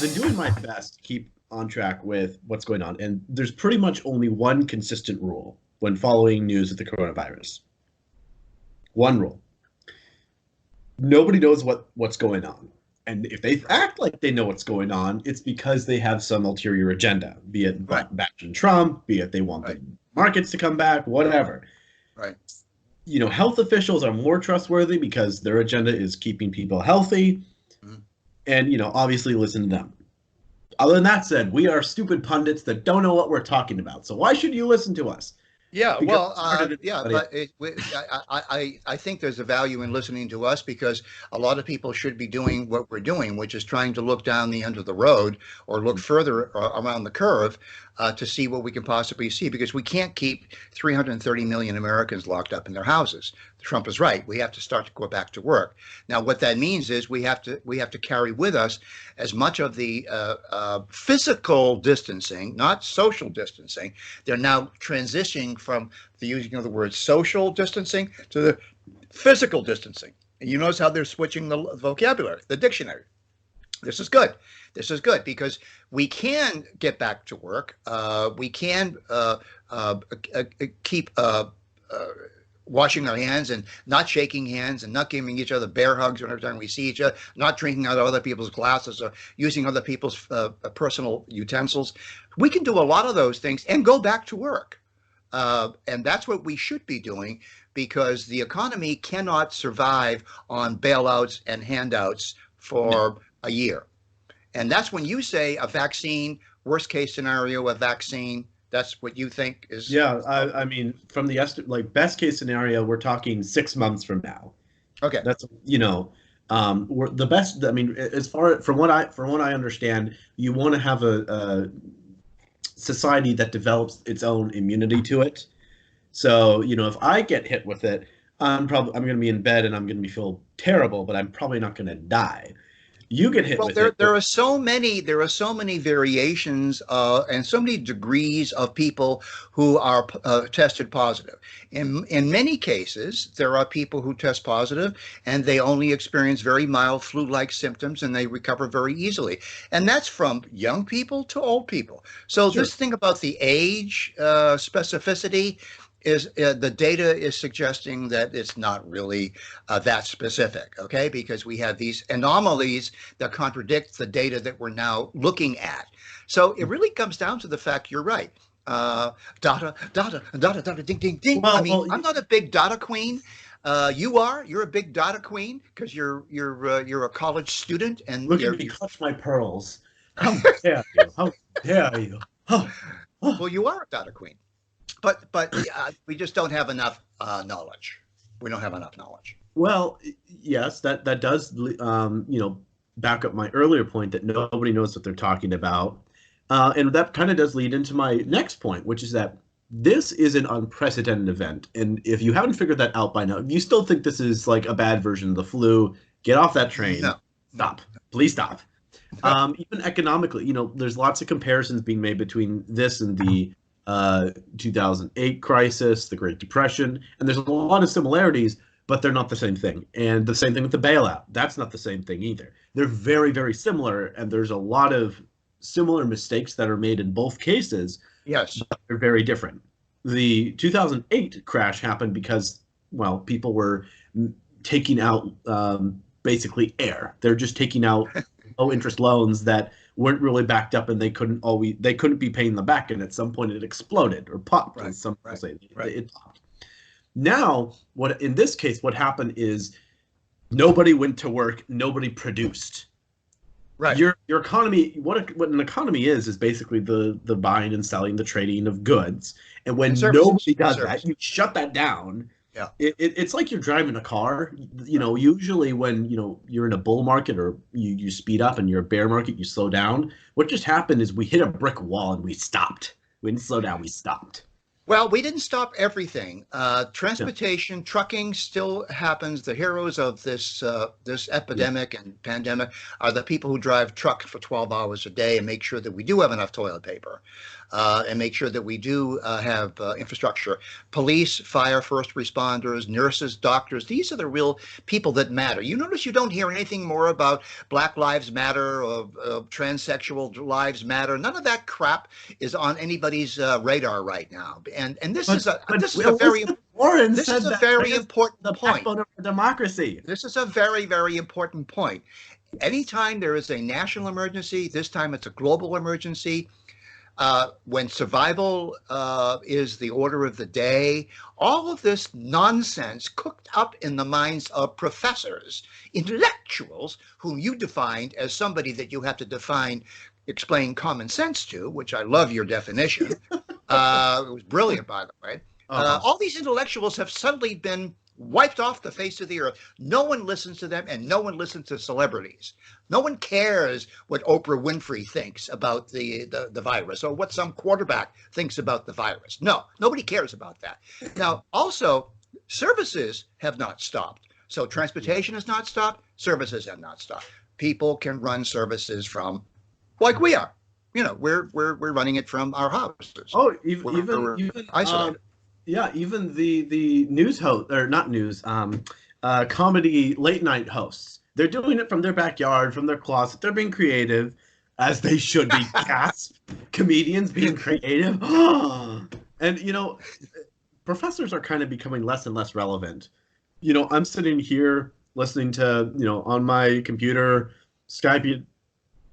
been doing my best to keep on track with what's going on, and there's pretty much only one consistent rule when following news of the coronavirus. One rule: nobody knows what's going on, and if they act like they know what's going on, it's because they have some ulterior agenda, be it Right. backing Trump, be it they want Right. the markets to come back, whatever. Right. Health officials are more trustworthy because their agenda is keeping people healthy, Mhm. and obviously listen to them. Other than that said, we are stupid pundits that don't know what we're talking about. So why should you listen to us? Yeah, Because well, it's harder than yeah, anybody else. but I think there's a value in listening to us because a lot of people should be doing what we're doing, which is trying to look down the end of the road or look further around the curve to see what we can possibly see because we can't keep 330 million Americans locked up in their houses. Trump is right. We have to start to go back to work. Now, what that means is we have to carry with us as much of the physical distancing, not social distancing. They're now transitioning from the using of the word social distancing to the physical distancing. And you notice how they're switching the vocabulary, the dictionary. This is good. This is good because we can get back to work. We can keep washing our hands and not shaking hands and not giving each other bear hugs every time we see each other, not drinking out of other people's glasses or using other people's personal utensils. We can do a lot of those things and go back to work. And that's what we should be doing because the economy cannot survive on bailouts and handouts for a year. And that's when you say a vaccine, worst case scenario, a vaccine, that's what you think is. Yeah, I mean, from the best case scenario, we're talking 6 months from now. Okay. That's we're the best. I mean, as far from what I understand, you want to have a society that develops its own immunity to it. So, if I get hit with it, I'm going to be in bed and I'm going to be feel terrible, but I'm probably not going to die. You get hit Well, with it. there are so many variations and so many degrees of people who are tested positive. In many cases, there are people who test positive and they only experience very mild flu-like symptoms and they recover very easily. And that's from young people to old people. So Sure. this thing about the age specificity is the data is suggesting that it's not really that specific, okay? Because we have these anomalies that contradict the data that we're now looking at. So it really comes down to the fact you're right. Data, data, data, data, ding, ding, ding. I mean, Well, I'm not a big data queen. You are. You're a big data queen because you're a college student and look at me clutch my pearls. How dare you? How dare you? Oh, oh. well, you are a data queen. But we just don't have enough knowledge. We don't have enough knowledge. Well, yes, that does back up my earlier point that nobody knows what they're talking about, and that kind of does lead into my next point, which is that this is an unprecedented event, and if you haven't figured that out by now, if you still think this is like a bad version of the flu, get off that train. No, no. Stop, please stop. Even economically, there's lots of comparisons being made between this and the 2008 crisis, the Great Depression, and there's a lot of similarities, but they're not the same thing. And the same thing with the bailout. That's not the same thing either. They're very, very similar, and there's a lot of similar mistakes that are made in both cases, Yes. but they're very different. The 2008 crash happened because, well, people were taking out basically air. They're just taking out low interest loans that weren't really backed up and they couldn't be paying them back, and at some point it exploded or popped, Right. as some people Right. say. Right. It popped. Now, what in this case, what happened is nobody went to work, nobody produced. Right. Your economy, what an economy is basically the buying and selling, the trading of goods. And when And services. nobody does that, Services. you shut that down. Yeah. It's like you're driving a car. Usually when you're in a bull market or you speed up, and you're a bear market, you slow down. What just happened is we hit a brick wall and we stopped. We didn't slow down, we stopped. Well, we didn't stop everything. Yeah. Transportation, trucking still happens. The heroes of this epidemic and pandemic are the people who drive trucks for 12 hours a day and make sure that we do have enough toilet paper. and make sure that we do have infrastructure. Police, fire, first responders, nurses, doctors, these are the real people that matter. You notice you don't hear anything more about Black Lives Matter or transsexual lives matter. None of that crap is on anybody's radar right now. And this is a very important the point. backbone of democracy. This is a very, very important point. Anytime there is a national emergency, this time it's a global emergency, when survival is the order of the day, all of this nonsense cooked up in the minds of professors, intellectuals, whom you defined as somebody that you have to explain common sense to, which I love your definition. It was brilliant, by the way. All these intellectuals have suddenly been wiped off the face of the earth. No one listens to them, and no one listens to celebrities. No one cares what Oprah Winfrey thinks about the virus, or what some quarterback thinks about the virus. No, nobody cares about that. Now, also, services have not stopped. So transportation has not stopped. Services have not stopped. People can run services from, like we are. You know, we're running it from our houses. Oh, even isolated. Yeah, even the news host, or not news, comedy late night hosts. They're doing it from their backyard, from their closet. They're being creative, as they should be. Gasp! Comedians being creative. And, you know, professors are kind of becoming less and less relevant. You know, I'm sitting here listening to, you know, on my computer, Skype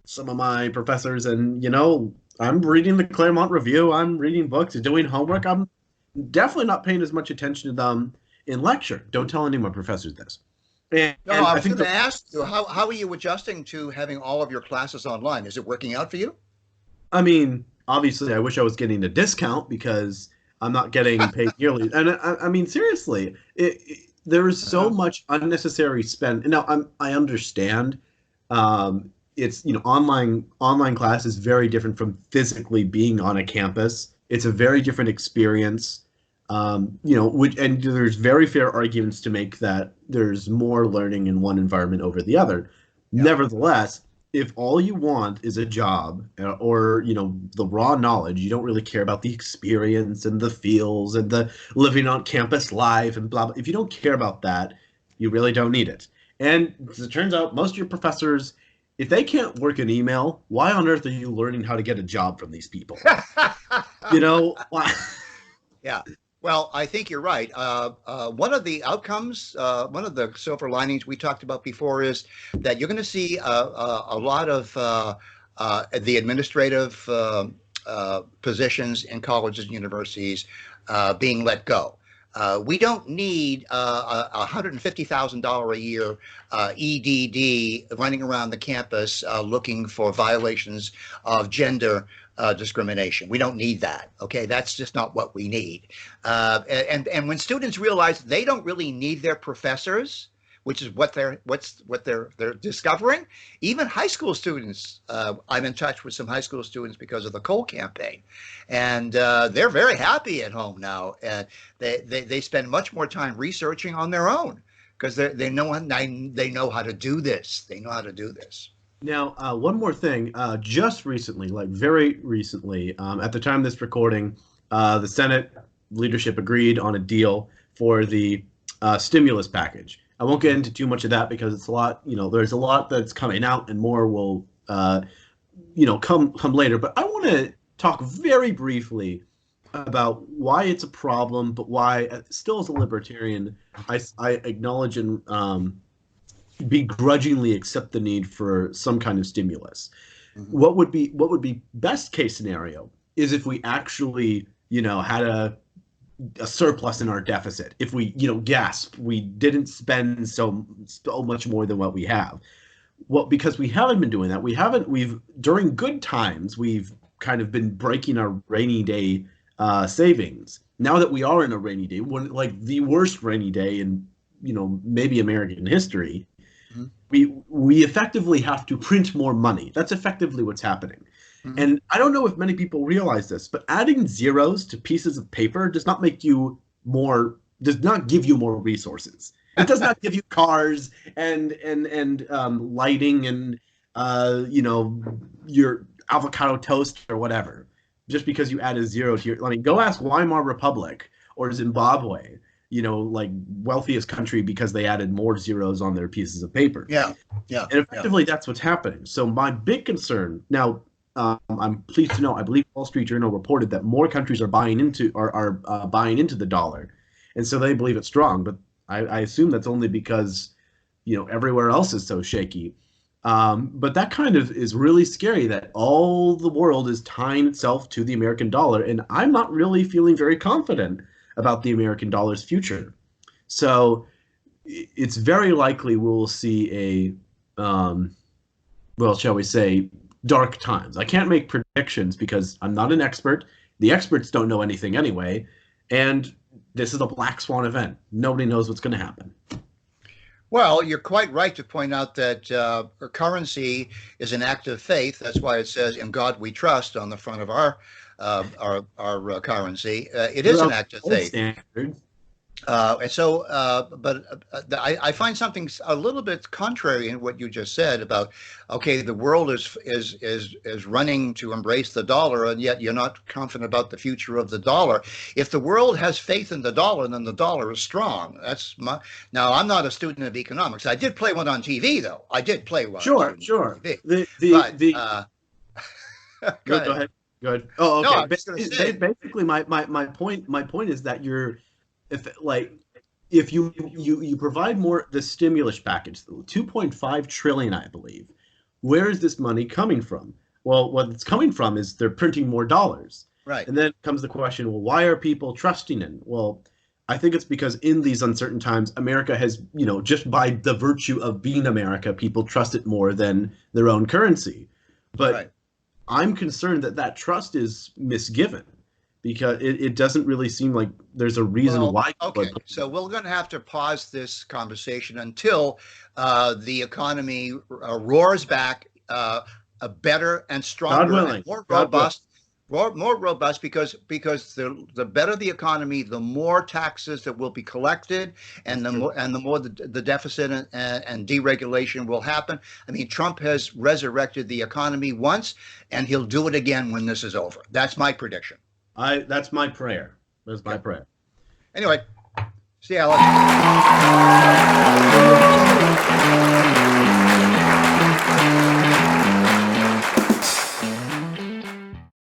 some of my professors, and, you know, I'm reading the Claremont Review. I'm reading books, doing homework. I'm definitely not paying as much attention to them in lecture. Don't tell any of my professors this. I was going to ask you, how are you adjusting to having all of your classes online? Is it working out for you? I mean, obviously, I wish I was getting a discount because I'm not getting paid yearly. And I mean, seriously, there is so much unnecessary spend. Now, I understand. It's, you know, online class is very different from physically being on a campus. It's a very different experience. You know, and there's very fair arguments to make that there's more learning in one environment over the other. Yeah. Nevertheless, if all you want is a job or, you know, the raw knowledge, you don't really care about the experience and the feels and the living on campus life and blah, blah. If you don't care about that, you really don't need it. And as it turns out, most of your professors, if they can't work an email, why on earth are you learning how to get a job from these people? You know? Why? Yeah. Well, I think you're right. One of the outcomes, one of the silver linings we talked about before is that you're going to see a lot of the administrative positions in colleges and universities being let go. We don't need $150,000 a year EDD running around the campus looking for violations of gender discrimination. We don't need that. Okay, that's just not what we need. And when students realize they don't really need their professors, which is what they're discovering. Even high school students, I'm in touch with some high school students because of the Cole campaign, and they're very happy at home now. And they spend much more time researching on their own because they know how to do this. They know how to do this. Now, one more thing. Just recently, like very recently, at the time of this recording, the Senate leadership agreed on a deal for the stimulus package. I won't get into too much of that because it's a lot, you know, there's a lot that's coming out and more will, you know, come later. But I want to talk very briefly about why it's a problem, but why, still as a libertarian, I acknowledge and begrudgingly accept the need for some kind of stimulus. Mm-hmm. What would be best case scenario is if we actually, you know, had a surplus in our deficit. If we, you know, gasp, we didn't spend so much more than what we have. Well, because we haven't been doing that. We've during good times, we've kind of been breaking our rainy day savings. Now that we are in a rainy day, like the worst rainy day in, you know, maybe American history, mm-hmm. we effectively have to print more money. That's effectively what's happening. Mm-hmm. And I don't know if many people realize this, but adding zeros to pieces of paper does not give you more resources. It does not give you cars and lighting and you know, your avocado toast or whatever. just because you add a zero to your, I mean, go ask Weimar Republic or Zimbabwe, like wealthiest country because they added more zeros on their pieces of paper. Yeah. And effectively, that's what's happening. So my big concern now, I'm pleased to know, I believe Wall Street Journal reported that more countries are buying into buying into the dollar, and so they believe it's strong. But I assume that's only because everywhere else is so shaky. But that kind of is really scary that all the world is tying itself to the American dollar, and I'm not really feeling very confident about the American dollar's future. So it's very likely we will see well, shall we say, dark times. I can't make predictions because I'm not an expert. The experts don't know anything anyway, and this is a black swan event. Nobody knows what's going to happen. Well, you're quite right to point out that currency is an act of faith. That's why it says "In God We Trust" on the front of our currency. It is an act of faith. Standard. I find something a little bit contrary in what you just said about, okay, the world is running to embrace the dollar, and yet you're not confident about the future of the dollar. If the world has faith in the dollar, then the dollar is strong. Now, I'm not a student of economics. I did play one on TV, though. I did play one. Sure. On TV. Go ahead. Good. Oh, okay. No, I was going to say, basically, my point is that if you provide more the stimulus package, 2.5 trillion, I believe, where is this money coming from? Well, what it's coming from is they're printing more dollars. Right. And then comes the question, well, why are people trusting it? Well, I think it's because in these uncertain times, America has, just by the virtue of being America, people trust it more than their own currency. But right. I'm concerned that trust is misgiven, because it doesn't really seem like there's a reason why. Okay, so we're going to have to pause this conversation until the economy roars back, a better and stronger, and more robust. More robust, because the better the economy, the more taxes that will be collected, and the more the deficit and deregulation will happen. I mean, Trump has resurrected the economy once, and he'll do it again when this is over. That's my prediction. That's my prayer. That's my prayer. Anyway, see you, Alex.